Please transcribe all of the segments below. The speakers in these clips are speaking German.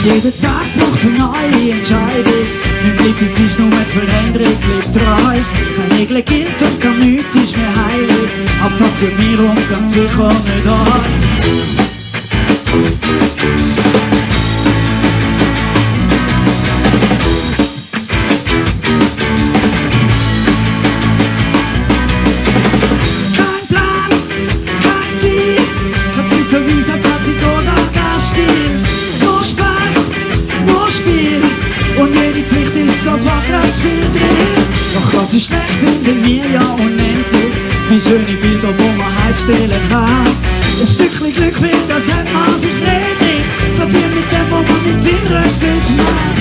Jeden Tag braucht eine neue Entscheidung. Mein Blick, es ist nur eine Veränderung, bleib treu. Keine Regel gilt und gar nichts ist mehr heilig. Hauptsache geht mir um, ganz sicher nicht an. Doch Gott ist schlecht, finden wir ja unendlich viele schöne Bilder, wo man halbstellen kann. Ein Stückchen Glück will, das hat man sich redlich verdient mit dem, wo man mit Sinn Rücksicht macht.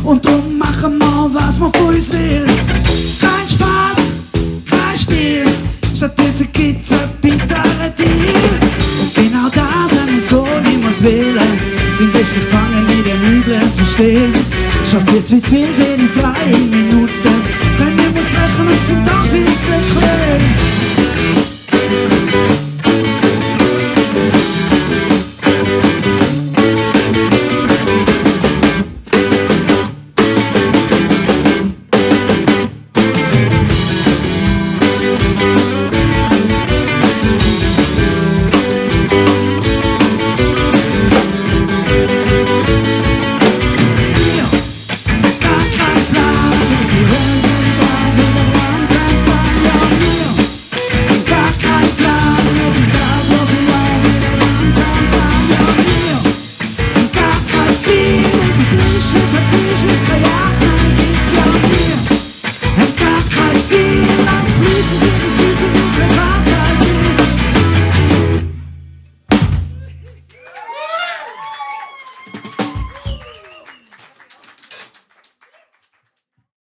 Und drum machen wir, was man von uns will. Kein Spaß, kein Spiel, stattdessen gibt's ein bitterer Deal. Und genau das haben wir so niemals wählen. Sind letztlich gefangen in dem üblen System. Schafft jetzt mit viel frei.